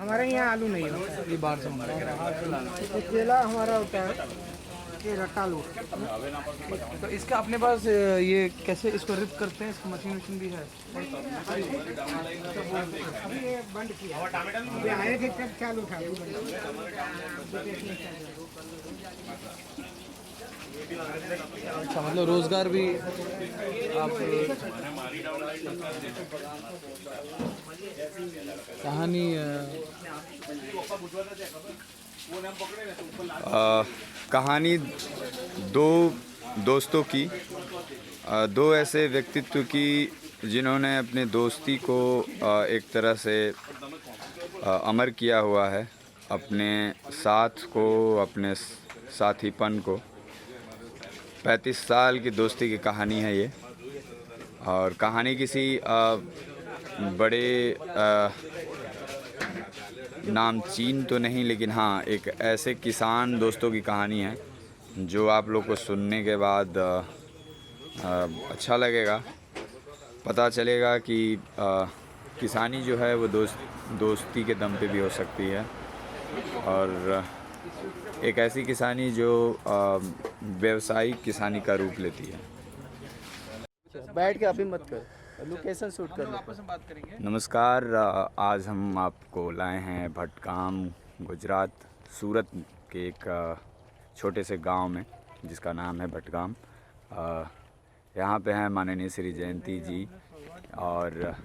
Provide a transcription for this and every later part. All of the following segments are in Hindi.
हमारे यहाँ आलू नहीं होता है, ये बाहर से मंगाया। ये केला हमारा होता है, ये रतालू। तो इसका अपने पास ये कैसे इसको रिप करते हैं, इसकी मशीन भी है? अभी ये बंद किया, अभी आए थे तब चालू था, अभी बंद अच्छा, मतलब रोजगार भी आप कहानी कहानी दो दोस्तों की, दो ऐसे व्यक्तित्व की जिन्होंने अपने दोस्ती को एक तरह से अमर किया हुआ है, अपने साथ को, अपने साथीपन को। 35 साल की दोस्ती की कहानी है ये। और कहानी किसी बड़े नामचीन तो नहीं, लेकिन हाँ एक ऐसे किसान दोस्तों की कहानी है जो आप लोग को सुनने के बाद अच्छा लगेगा। पता चलेगा कि किसानी जो है वो दोस्ती के दम पे भी हो सकती है, और एक ऐसी किसानी जो व्यावसायिक किसानी का रूप लेती है। बैठ के अभी मत कर, लोकेशन शूट कर लो। आपस में बात करेंगे। नमस्कार, आज हम आपको लाए हैं भटगाम, गुजरात, सूरत के एक छोटे से गांव में जिसका नाम है भटगाम। यहाँ पे हैं माननीय श्री जयंती जी और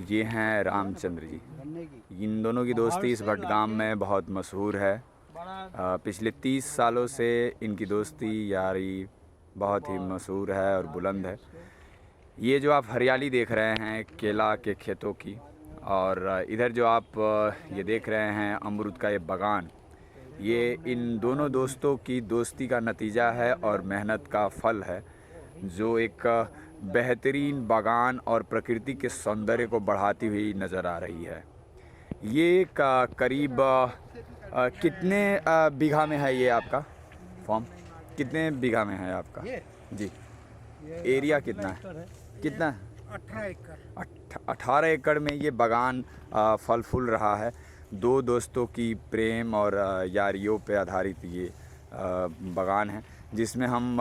ये हैं रामचंद्र जी। इन दोनों की दोस्ती इस भटगाम में बहुत मशहूर है। पिछले 30 सालों से इनकी दोस्ती यारी बहुत ही मशहूर है और बुलंद है। ये जो आप हरियाली देख रहे हैं केला के खेतों की, और इधर जो आप ये देख रहे हैं अमरूद का ये बागान, ये इन दोनों दोस्तों की दोस्ती का नतीजा है और मेहनत का फल है, जो एक बेहतरीन बागान और प्रकृति के सौंदर्य को बढ़ाती हुई नज़र आ रही है। ये करीब कितने बीघा में है ये आपका फॉर्म? कितने बीघा में है आपका जी? एरिया कितना है? कितना? 18 एकड़। 18 एकड़ में ये बागान फल फूल रहा है। दो दोस्तों की प्रेम और यारियों पे आधारित ये बागान है, जिसमें हम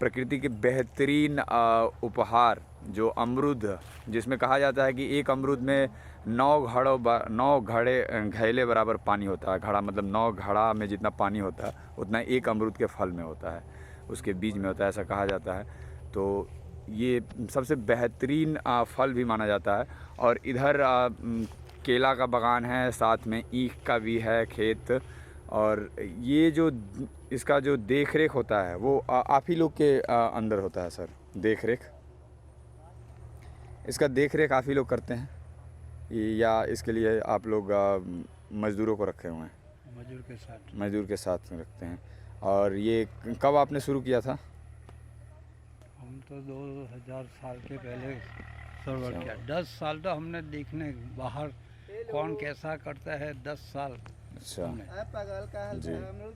प्रकृति के बेहतरीन उपहार जो अमरूद, जिसमें कहा जाता है कि एक अमरूद में 9 घड़े बराबर पानी होता है। घड़ा मतलब 9 घड़ा में जितना पानी होता है उतना एक अमरूद के फल में होता है, उसके बीज में होता है, ऐसा कहा जाता है। तो ये सबसे बेहतरीन फल भी माना जाता है। और इधर केला का बागान है, साथ में ईख का भी है खेत। और ये जो इसका जो देख रेख होता है वो आप ही लोग के अंदर होता है सर? देख रेख, इसका देख रेख आप ही लोग करते हैं या इसके लिए आप लोग मज़दूरों को रखे हुए हैं? मज़दूर के साथ रखते हैं। और ये कब आपने शुरू किया था? हम तो 2000 साल के पहले शुरू किया। 10 साल तो हमने देखने बाहर कौन कैसा करता है, 10 साल। अच्छा जी। अमरूद।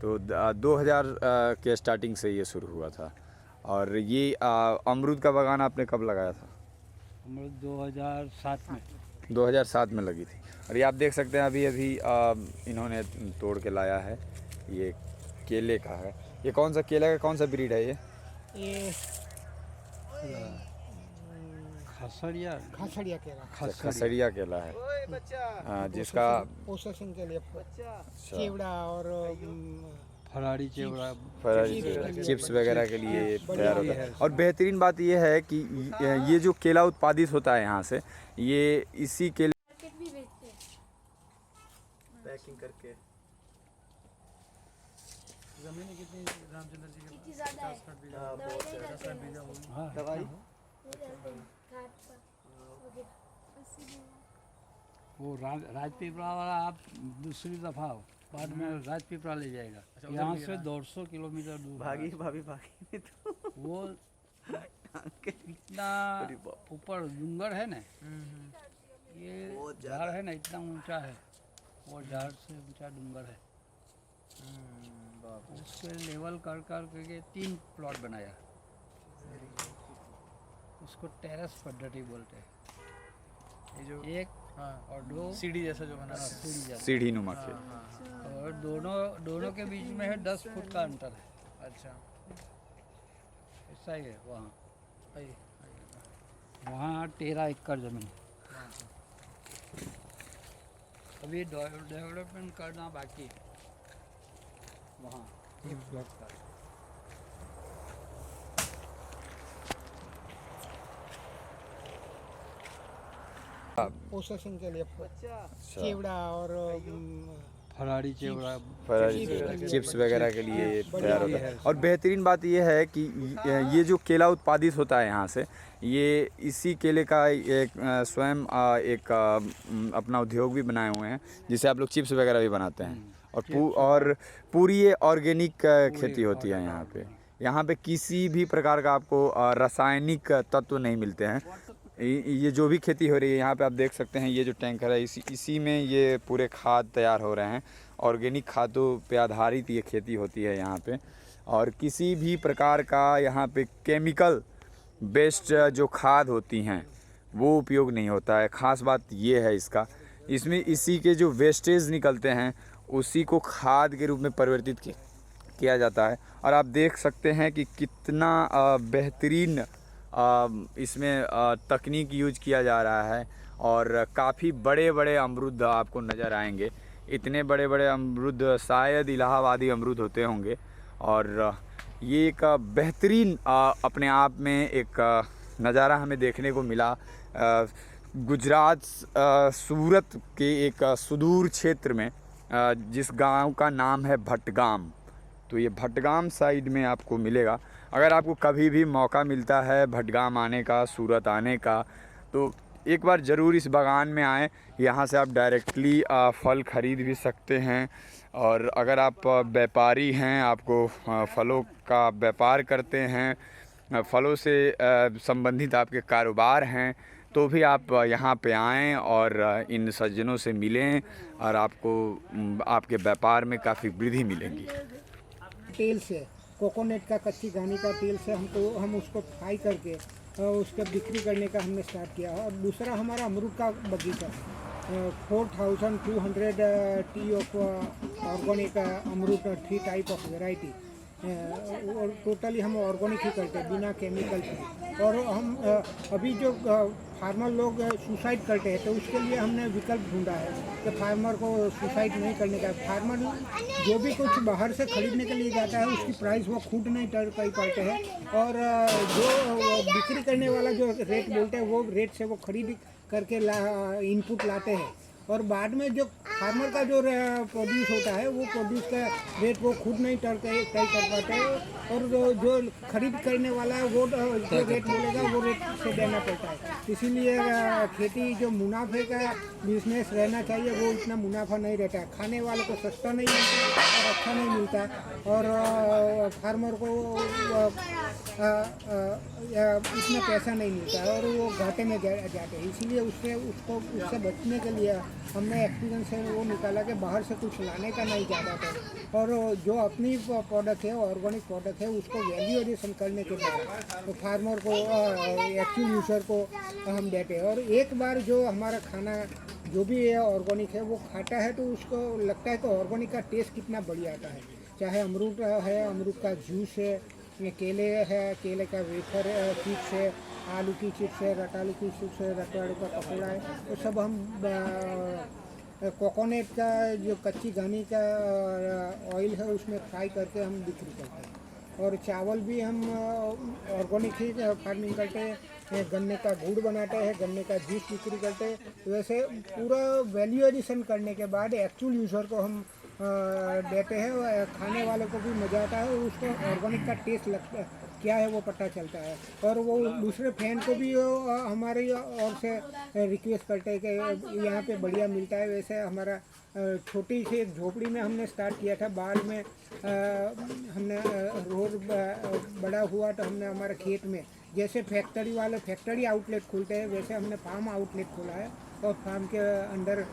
तो 2000 के स्टार्टिंग से ये शुरू हुआ था। और ये अमरूद का बागान आपने कब लगाया था? अमरूद 2007 में। 2007 में लगी थी। और ये आप देख सकते हैं अभी इन्होंने तोड़ के लाया है। ये केले का है। ये कौन सा केला का कौन सा ब्रीड है ये? खसड़िया केला। खसड़िया केला है। जिसका प्रोसेसिंग के लिए चिवड़ा और फरारी चिवड़ा, चिप्स वगैरह के लिए तैयार होता है। और बेहतरीन बात ये है कि ये जो केला उत्पादित होता है यहाँ से, ये इसी केले पैकिंग करके। ज़मीन कितनी रामचंद्र जी के? कितनी ज़्यादा है? दवाई वो राजपीपला वाला आप दूसरी दफ़ा हो, बाद में राजपीपला ले जाएगा। यहाँ से 150 किलोमीटर दूर। भागी भाभी भागी तो वो इतना ऊपर डूंगर है ना, ये झाड़ है ना, इतना ऊंचा है। वो झाड़ से ऊंचा डूंगर है। उसके लेवल कर के 3 प्लॉट बनाया। उसको टेरेस पद्धति बोलते हैं। एक और दो सीढ़ी जैसा जो बना है। सीढ़ी जैसा। सीढ़ी नुमा खेत। और दोनों के बीच में है 10 फुट का अंतर है। अच्छा ऐसा ही है वहाँ। आइए। वहाँ 13 एकड़ ज़मीन। अभी डेवलपमेंट करना बाकी है वहाँ एक प्लॉट का। प्रोसेसिंग के लिए चिवड़ा और फरारी चिवड़ा चिप्स वगैरह के लिए तैयार होता है। और बेहतरीन बात ये है कि ये जो केला उत्पादित होता है यहाँ से, ये इसी केले का एक स्वयं एक अपना उद्योग भी बनाए हुए हैं, जिसे आप लोग चिप्स वगैरह भी बनाते हैं। और पूरी ये ऑर्गेनिक खेती होती है यहाँ पे। यहाँ पे किसी भी प्रकार का आपको रासायनिक तत्व नहीं मिलते हैं। ये जो भी खेती हो रही है यहाँ पे आप देख सकते हैं, ये जो टैंकर है इसी में ये पूरे खाद तैयार हो रहे हैं। ऑर्गेनिक खादों पे आधारित ये खेती होती है यहाँ पे। और किसी भी प्रकार का यहाँ पे केमिकल बेस्ड जो खाद होती हैं वो उपयोग नहीं होता है। ख़ास बात ये है इसका, इसमें इसी के जो वेस्टेज निकलते हैं उसी को खाद के रूप में परिवर्तित किया जाता है। और आप देख सकते हैं कि कितना बेहतरीन इसमें तकनीक यूज किया जा रहा है। और काफ़ी बड़े बड़े अमरूद आपको नज़र आएंगे। इतने बड़े बड़े अमरूद शायद इलाहाबादी अमरूद होते होंगे। और ये एक बेहतरीन अपने आप में एक नज़ारा हमें देखने को मिला। गुजरात सूरत के एक सुदूर क्षेत्र में जिस गांव का नाम है भटगाम। तो ये भटगाम साइड में आपको मिलेगा। अगर आपको कभी भी मौका मिलता है भटगाम आने का, सूरत आने का, तो एक बार ज़रूर इस बागान में आएँ। यहाँ से आप डायरेक्टली फल ख़रीद भी सकते हैं। और अगर आप व्यापारी हैं, आपको फलों का व्यापार करते हैं, फलों से संबंधित आपके कारोबार हैं, तो भी आप यहाँ पे आएँ और इन सज्जनों से मिलें और आपको आपके व्यापार में काफ़ी वृद्धि मिलेगी। तेल से, कोकोनट का, कच्ची घानी का तेल से हम उसको फ्राई करके उसका बिक्री करने का हमने स्टार्ट किया। और दूसरा हमारा अमरूद का बगीचा, 4200 टी ऑफ ऑर्गेनिक अमरूद, 3 टाइप ऑफ वेराइटी। और टोटली हम ऑर्गेनिक ही करते हैं, बिना केमिकल के। और हम अभी जो फार्मर लोग सुसाइड करते हैं, तो उसके लिए हमने विकल्प ढूंढा है कि फार्मर को सुसाइड नहीं करने का। फार्मर जो भी कुछ बाहर से खरीदने के लिए जाता है उसकी प्राइस वो खुद नहीं तय करते हैं। और जो बिक्री करने वाला जो रेट बोलते हैं वो रेट से वो खरीद करके इनपुट लाते हैं। और बाद में जो फार्मर का जो प्रोड्यूस होता है वो प्रोड्यूस का रेट वो खुद नहीं तय कर पाते हैं। और जो खरीद करने वाला है वो जो रेट बोलेगा वो रेट से देना पड़ता है। इसीलिए खेती जो मुनाफे का बिजनेस रहना चाहिए, वो इतना मुनाफा नहीं रहता है। खाने वाले को सस्ता नहीं मिलता और अच्छा नहीं मिलता। और फार्मर को इतना पैसा नहीं मिलता है और वो घाटे में जाते हैं। इसीलिए उससे बचने के लिए हमने एक्सपीरियंस है वो निकाला कि बाहर से कुछ लाने का नहीं ज़्यादातर। और जो अपनी प्रोडक्ट है, ऑर्गेनिक प्रोडक्ट है, उसको वैल्यू एडिशन करने के बाद तो फार्मर को, एक्चुअल यूज़र को हम देते हैं। और एक बार जो हमारा खाना जो भी है ऑर्गेनिक है वो खाता है तो उसको लगता है कि ऑर्गेनिक का टेस्ट कितना बढ़िया आता है। चाहे अमरूद है, अमरूद का जूस है, केले है, केले का वेफर चिप्स है, आलू की चिप्स है, रतालू की चिप्स है, रतालू का पकौड़ा है, तो सब हम कोकोनट का जो कच्ची घानी का ऑयल है उसमें फ्राई करके हम बिक्री करते हैं। और चावल भी हम ऑर्गेनिक ही फार्मिंग करते हैं। गन्ने का गुड़ बनाते हैं, गन्ने का जूस बिक्री करते हैं। वैसे पूरा वैल्यू एडिशन करने के बाद एक्चुअल यूज़र को हम देते हैं। खाने वाले को भी मज़ा आता है और उसको ऑर्गेनिक का टेस्ट लगता है क्या है वो पता चलता है। और वो दूसरे फैन को भी हमारी ओर से रिक्वेस्ट करते हैं कि यहाँ पे बढ़िया मिलता है। वैसे हमारा छोटी सी एक झोपड़ी में हमने स्टार्ट किया था, बाद में हमने रोड बड़ा हुआ तो हमने हमारे खेत में, जैसे फैक्ट्री वाले फैक्ट्री आउटलेट खोलते हैं वैसे हमने फार्म आउटलेट खोला है। और फार्म के अंदर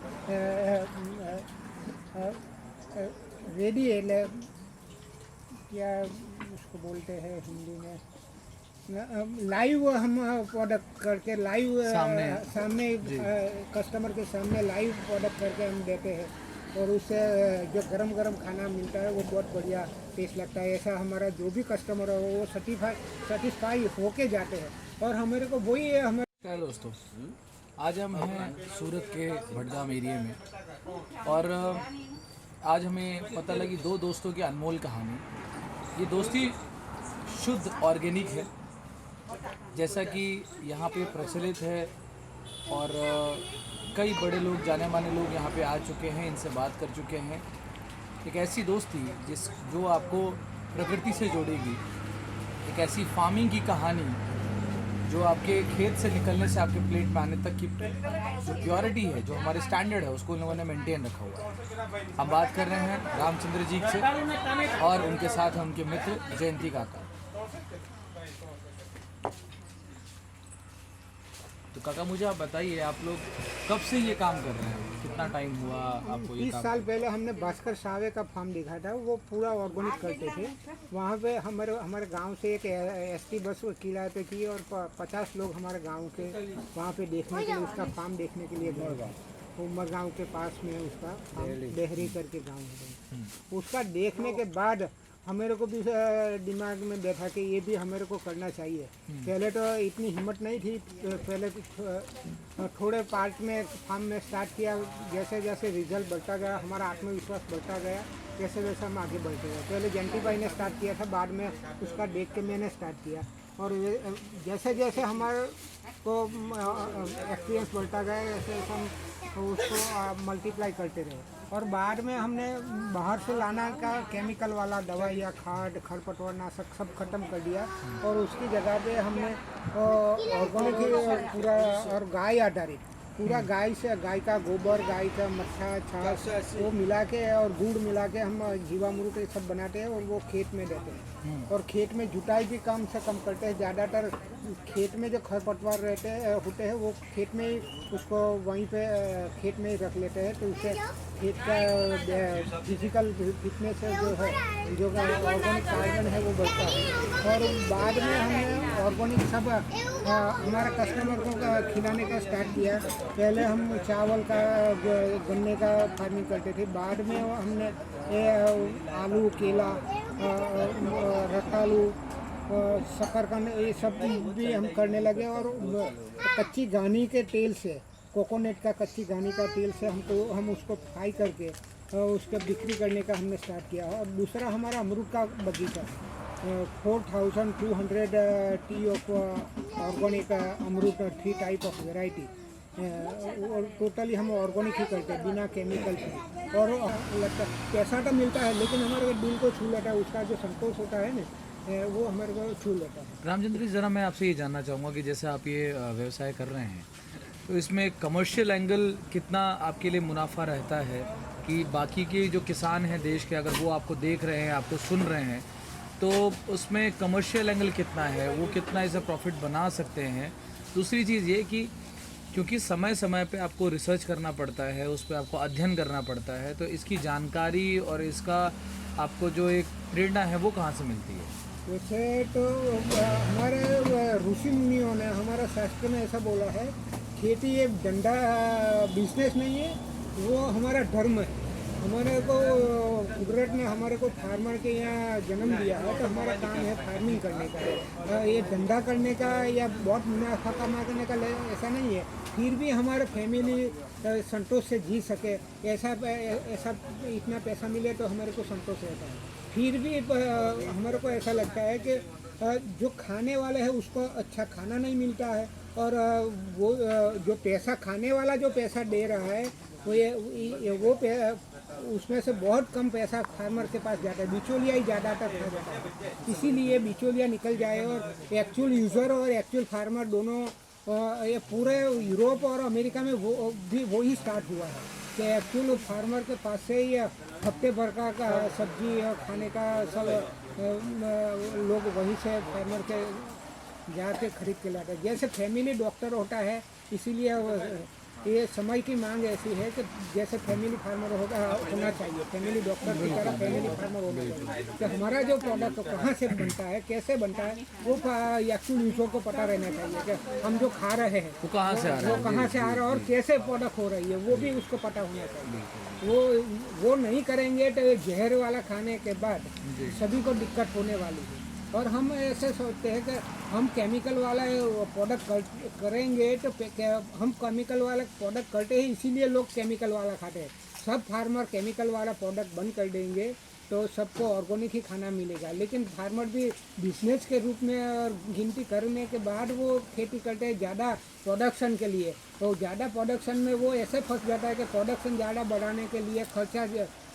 रेडी है, क्या उसको बोलते हैं हिंदी में, लाइव हम प्रोडक्ट करके लाइव सामने कस्टमर के सामने लाइव प्रोडक्ट करके हम देते हैं और उससे जो गरम गरम खाना मिलता है वो बहुत बढ़िया टेस्ट लगता है। ऐसा हमारा जो भी कस्टमर है वो सेटिस्फाई होके जाते हैं और हमारे को वही है हमें। नमस्कार दोस्तों, आज हम हैं सूरत के भटगाम एरिया में और आज हमें पता लगी दो दोस्तों की अनमोल कहानी। ये दोस्ती शुद्ध ऑर्गेनिक है जैसा कि यहाँ पे प्रचलित है और कई बड़े लोग, जाने माने लोग यहाँ पे आ चुके हैं, इनसे बात कर चुके हैं। एक ऐसी दोस्ती जो आपको प्रकृति से जोड़ेगी, एक ऐसी फार्मिंग की कहानी जो आपके खेत से निकलने से आपके प्लेट में आने तक की जो प्योरिटी है, जो हमारे स्टैंडर्ड है, उसको इन लोगों ने मेंटेन रखा हुआ है। हम बात कर रहे हैं रामचंद्र जी से और उनके साथ हैं उनके मित्र जयंती काका। तो काका मुझे आप बताइए, आप लोग कब से ये काम कर रहे हैं? कितना टाइम हुआ आपको ये 20 काम? साल पहले हमने भास्कर सावे का फार्म देखा था, वो पूरा ऑर्गेनिक करते थे। वहाँ पे हमारे गांव से एक एसटी बस किराए थी और 50 लोग हमारे गांव के वहाँ पे देखने के लिए, उसका फार्म देखने के लिए गए। उमर गाँव के पास में उसका फार्म डेहरी करके गाँव है। उसका देखने के बाद हमारे को भी दिमाग में बैठा कि ये भी हमारे को करना चाहिए। पहले तो इतनी हिम्मत नहीं थी, पहले थोड़े पार्ट में फार्म में स्टार्ट किया। जैसे जैसे रिजल्ट बढ़ता गया, हमारा आत्मविश्वास बढ़ता गया, जैसे जैसे हम आगे बढ़ते गए। पहले जंटी भाई ने स्टार्ट किया था, बाद में उसका देख के मैंने स्टार्ट किया और जैसे जैसे हमारे को एक्सपीरियंस बढ़ता गया, जैसे हम उसको मल्टीप्लाई करते रहे। और बाद में हमने बाहर से लाना का केमिकल वाला दवाई या खाद, खरपतवार नाशक सब खत्म कर दिया और उसकी जगह पे हमने ऑर्गेनिक पूरा और गाय आधारित पूरा गाय का गोबर, गाय का मच्छा, छाछ वो मिला के और गुड़ मिला के हम जीवामृत ये सब बनाते हैं और वो खेत में देते हैं। और खेत में जुताई भी कम से कम करते हैं। ज़्यादातर खेत में जो खरपतवार होते हैं वो खेत में ही उसको वहीं पे खेत में ही रख लेते हैं, तो उससे खेत का फिजिकल फिटनेस जो है, जो ऑर्गेनिक कार्बन है वो बढ़ता है। और बाद में हमने ऑर्गेनिक सब हमारा कस्टमर को खिलाने का स्टार्ट किया। पहले हम चावल का, गन्ने का फार्मिंग करते थे, बाद में हमने आलू, केला, रतालू, शकरकंद ये सब भी हम करने लगे। और कच्ची घानी के तेल से, कोकोनट का कच्ची घानी का तेल से हम उसको फ्राई करके उसका बिक्री करने का हमने स्टार्ट किया। और दूसरा हमारा अमरूद का बगीचा, 4200 टी ऑफ ऑर्गेनिक अमरूद, 3 टाइप ऑफ वेराइटी। और टोटली हम ऑर्गेनिक ही करते हैं, बिना केमिकल के। और लगता पैसा तो मिलता है लेकिन हमारे दिल को छू लेता है, उसका जो संतोष होता है ना वो हमारे को छू लेता है। रामचंद्र जी, ज़रा मैं आपसे ये जानना चाहूँगा कि जैसे आप ये व्यवसाय कर रहे हैं तो इसमें कमर्शियल एंगल कितना आपके लिए मुनाफा रहता है कि बाकी के जो किसान हैं देश के, अगर वो आपको देख रहे हैं, आपको सुन रहे हैं, तो उसमें कमर्शियल एंगल कितना है, वो कितना इसे प्रॉफिट बना सकते हैं? दूसरी चीज़ ये कि क्योंकि समय समय पे आपको रिसर्च करना पड़ता है, उस पर आपको अध्ययन करना पड़ता है, तो इसकी जानकारी और इसका आपको जो एक प्रेरणा है वो कहाँ से मिलती है? वैसे तो हमारे ऋषि मुनियों ने, हमारा शास्त्र में ऐसा बोला है, खेती एक धंधा बिजनेस नहीं है, वो हमारा धर्म है। हमारे को कुदरत ने हमारे को फार्मर के यहाँ जन्म दिया है, तो हमारा काम है फार्मिंग करने का। ये धंधा करने का या बहुत मुनाफा कमाने का ऐसा नहीं है। फिर भी हमारे फैमिली संतोष से जी सके, ऐसा इतना पैसा मिले तो हमारे को संतोष रहता है। फिर भी हमारे को ऐसा लगता है कि जो खाने वाले हैं उसको अच्छा खाना नहीं मिलता है, और वो जो पैसा खाने वाला जो पैसा दे रहा है वो उसमें से बहुत कम पैसा फार्मर के पास जाता है। बिचौलिया ही ज़्यादातर खा जाता है। इसीलिए बिचौलिया निकल जाए और एक्चुअल यूज़र और एक्चुअल फार्मर दोनों, ये पूरे यूरोप और अमेरिका में वो ही स्टार्ट हुआ है कि एक्चुअल फार्मर के पास से ही हफ्ते भर का सब्जी और खाने का सब लोग वहीं से फार्मर के जाके खरीद के लाते हैं। जैसे फैमिली डॉक्टर होता है, इसीलिए ये समय की मांग ऐसी है कि जैसे फैमिली फार्मर होना चाहिए, फैमिली डॉक्टर की तरह फैमिली फार्मर होना चाहिए, कि हमारा जो प्रोडक्ट कहाँ से बनता है, कैसे बनता है, वो एक्चुअल यूजर को पता रहना चाहिए कि हम जो खा रहे हैं वो कहाँ से आ रहा वो है? कहाँ से आ रहा है और कैसे प्रोडक्ट हो रही है, वो भी उसको पता होना चाहिए। वो नहीं करेंगे तो जहर वाला खाने के बाद सभी को दिक्कत होने वाली है। और हम ऐसे सोचते हैं कि हम केमिकल वाला प्रोडक्ट करेंगे तो हम केमिकल वाला प्रोडक्ट करते हैं, इसीलिए लोग केमिकल वाला खाते हैं। सब फार्मर केमिकल वाला प्रोडक्ट बंद कर देंगे तो सबको ऑर्गेनिक ही खाना मिलेगा। लेकिन फार्मर भी बिजनेस के रूप में और गिनती करने के बाद वो खेती करते हैं ज़्यादा प्रोडक्शन के लिए। तो ज़्यादा प्रोडक्शन में वो ऐसे फंस जाता है कि प्रोडक्शन ज़्यादा बढ़ाने के लिए खर्चा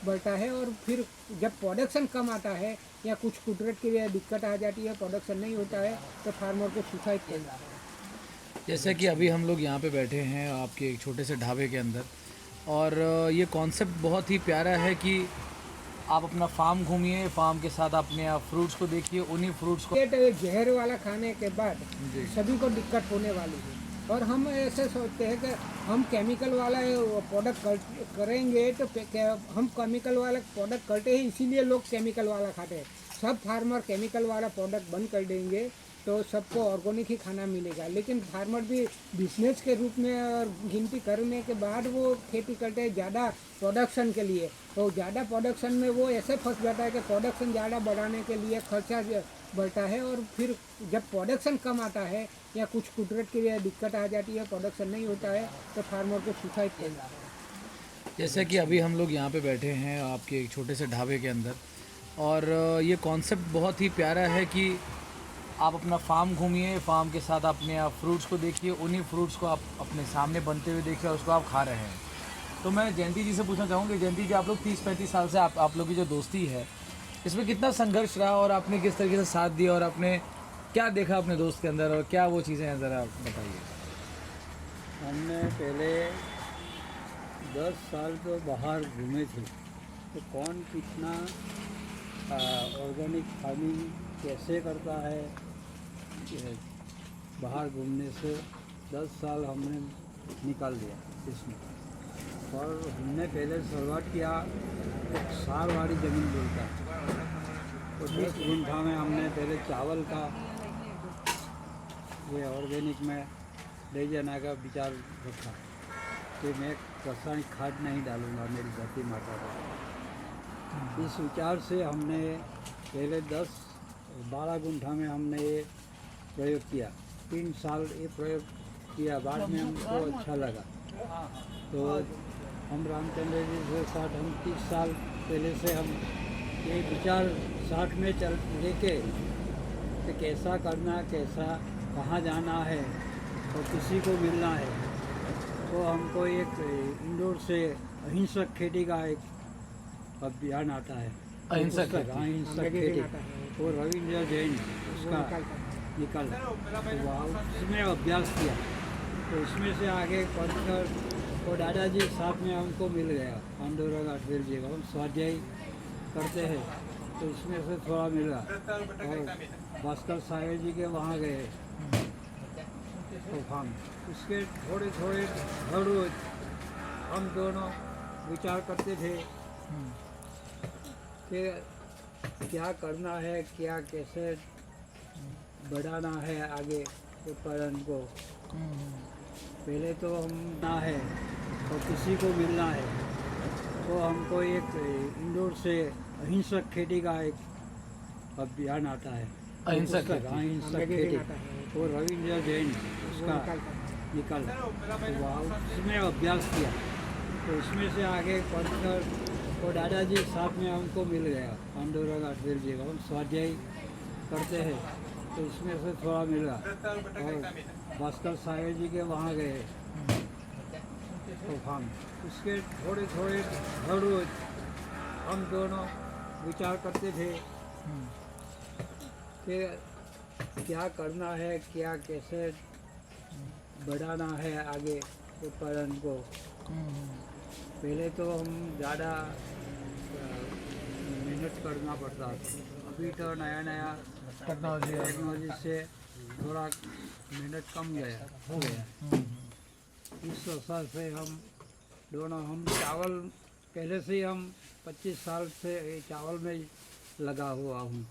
बढ़ता है, और फिर जब प्रोडक्शन कम आता है या कुछ कुदरत की दिक्कत आ जाती है, प्रोडक्शन नहीं होता है, तो फार्मर को सुसाइड कर जाता है। जैसे कि अभी हम लोग यहाँ पे बैठे हैं आपके एक छोटे से ढाबे के अंदर, और ये कॉन्सेप्ट बहुत ही प्यारा है कि आप अपना फार्म घूमिए, फार्म के साथ अपने आप फ्रूट्स को देखिए, उन्हीं फ्रूट्स को तो जहर वाला खाने के बाद सभी को दिक्कत होने वाली है। और हम ऐसे सोचते हैं कि हम केमिकल वाला प्रोडक्ट करेंगे तो हम केमिकल वाला प्रोडक्ट करते हैं, इसीलिए लोग केमिकल वाला खाते हैं। सब फार्मर केमिकल वाला प्रोडक्ट बंद कर देंगे तो सबको ऑर्गेनिक ही खाना मिलेगा। लेकिन फार्मर भी बिजनेस के रूप में और गिनती करने के बाद वो खेती करते हैं ज़्यादा प्रोडक्शन के लिए। तो ज़्यादा प्रोडक्शन में वो ऐसे फंस जाता है कि प्रोडक्शन ज़्यादा बढ़ाने के लिए खर्चा बढ़ता है, और फिर जब प्रोडक्शन कम आता है या कुछ कुदरत की दिक्कत आ जाती है, प्रोडक्शन नहीं होता है, तो फार्मर को सुसाइड कर जाता है। जैसे कि अभी हम लोग यहाँ पे बैठे हैं आपके एक छोटे से ढाबे के अंदर, और ये कॉन्सेप्ट बहुत ही प्यारा है कि आप अपना फार्म घूमिए, फार्म के साथ अपने आप फ्रूट्स को देखिए, उन्हीं फ्रूट्स को आप अपने सामने बनते हुए देखिए और उसको आप खा रहे हैं। तो मैं जयंती जी से पूछना चाहूँगी, जयंती जी आप लोग 30-35 साल से आप लोग की जो दोस्ती है, इसमें कितना संघर्ष रहा और आपने किस तरीके से साथ दिया, और आपने क्या देखा अपने दोस्त के अंदर और क्या वो चीज़ें हैं, ज़रा बताइए। हमने पहले 10 साल तो बाहर घूमे थे, तो कौन कितना ऑर्गेनिक फार्मिंग कैसे करता है, बाहर घूमने से 10 साल हमने निकाल दिया इसमें। और हमने पहले शुरुआत किया एक सार वाली ज़मीन बोलता है, तो 10 गुंठा में हमने पहले चावल का ये ऑर्गेनिक में ले जाने का विचार रखा कि मैं रासायनिक खाद नहीं डालूँगा मेरी धरती माता को। इस विचार से हमने पहले 10-12 गुंठा में हमने ये प्रयोग किया। 3 साल ये प्रयोग किया, बाद में हमको अच्छा लगा। तो हम रामचंद्र जी के साथ हम 30 साल पहले से हम ये विचार साथ में चल लेके कि कैसा करना, कैसा कहाँ जाना है और किसी को मिलना है। तो हमको एक इंदौर से अहिंसक खेती का एक अभियान आता है, अहिंसक खेती, और रविंद्र जैन उसका निकल, तो वहाँ उसमें अभ्यास किया। तो उसमें से आगे पढ़कर और दादाजी साथ में हमको मिल गया, पांडुरंग गाठवेल जी का हम स्वाध्याय करते हैं, तो इसमें से थोड़ा मिला। और भास्कर साहेब जी के वहाँ गए तो हम उसके थोड़े थोड़े हर रोज हम दोनों विचार करते थे कि क्या करना है, क्या कैसे बढ़ाना है आगे उत्पादन को। पहले तो हम ना है और किसी को मिलना है, तो हमको एक इंदौर से अहिंसक खेती का एक अभियान आता है, अहिंसक खेती, और रविंद्र जैन उसका निकल, तो वहाँ उसमें अभ्यास किया। तो उसमें से आगे पढ़कर और दादाजी साथ में हमको मिल गया, पांडुरंग गाठवेल जी का हम स्वाध्याय करते हैं, तो उसमें से थोड़ा मिला। और भास्कर साहेब जी के वहाँ गए तो हम उसके थोड़े थोड़े हर रोज हम दोनों विचार करते थे कि क्या करना है, क्या कैसे बढ़ाना है आगे उत्पादन को। पहले तो हम ज़्यादा मेहनत करना पड़ता था, अभी तो नया नया टेक्नोलॉजी से थोड़ा मेहनत कम हो गया। इस अवसर से हम दोनों हम चावल पहले से ही हम 25 साल से ये चावल में लगा हुआ हूँ।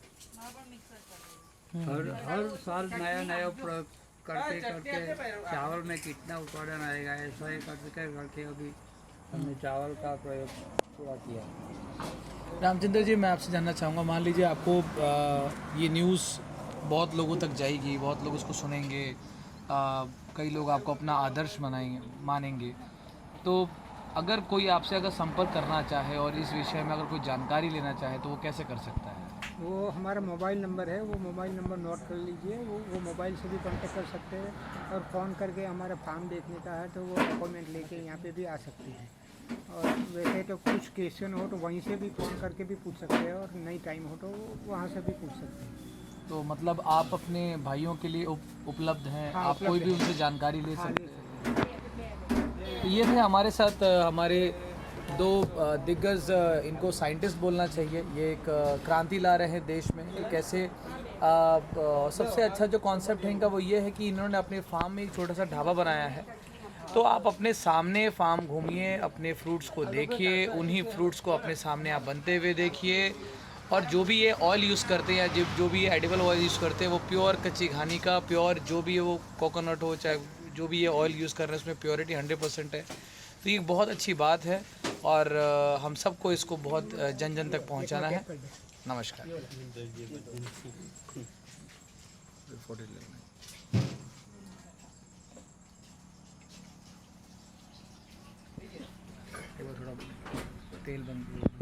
हर साल नया नया प्रयोग करते करते चावल में कितना उत्पादन आएगा ऐसा ही करके करके अभी हमने चावल का प्रयोग पूरा किया। रामचंद्र जी, मैं आपसे जानना चाहूँगा, मान लीजिए आपको ये न्यूज़ बहुत लोगों तक जाएगी, बहुत लोग उसको सुनेंगे, कई लोग आपको अपना आदर्श मानेंगे, तो अगर कोई आपसे अगर संपर्क करना चाहे और इस विषय में अगर कोई जानकारी लेना चाहे तो वो कैसे कर सकता है? वो हमारा मोबाइल नंबर है, वो मोबाइल नंबर नोट कर लीजिए। वो मोबाइल से भी कांटेक्ट कर सकते हैं और फ़ोन करके हमारा फार्म देखने का है तो वो अपॉइंटमेंट लेके यहाँ पे भी आ सकते हैं। और वैसे तो कुछ क्वेश्चन हो तो वहीं से भी फ़ोन करके भी पूछ सकते हैं और नहीं टाइम हो तो वहाँ से भी पूछ सकते हैं। तो मतलब आप अपने भाइयों के लिए उपलब्ध हैं, हाँ, आप कोई उपलब्ध भी है। उनसे जानकारी ले हाँ, सकते हैं। तो ये थे हमारे साथ हमारे दो दिग्गज, इनको साइंटिस्ट बोलना चाहिए। ये एक क्रांति ला रहे हैं देश में कि कैसे सबसे अच्छा जो कॉन्सेप्ट है इनका वो ये है कि इन्होंने अपने फार्म में एक छोटा सा ढाबा बनाया है। तो आप अपने सामने फार्म घूमिए, अपने फ्रूट्स को देखिए, उन्हीं फ्रूट्स को अपने सामने आप बनते हुए देखिए, और जो भी ये ऑयल यूज़ करते हैं या जो भी ये एडिबल ऑयल यूज़ करते हैं वो प्योर कच्ची घानी का, प्योर जो भी है वो कोकोनट हो, चाहे जो भी ये ऑयल यूज़ कर रहे हैं उसमें प्योरिटी 100% है। तो ये बहुत अच्छी बात है और हम सबको इसको बहुत जन जन तक पहुंचाना है। नमस्कार। थोड़ा तेल बंद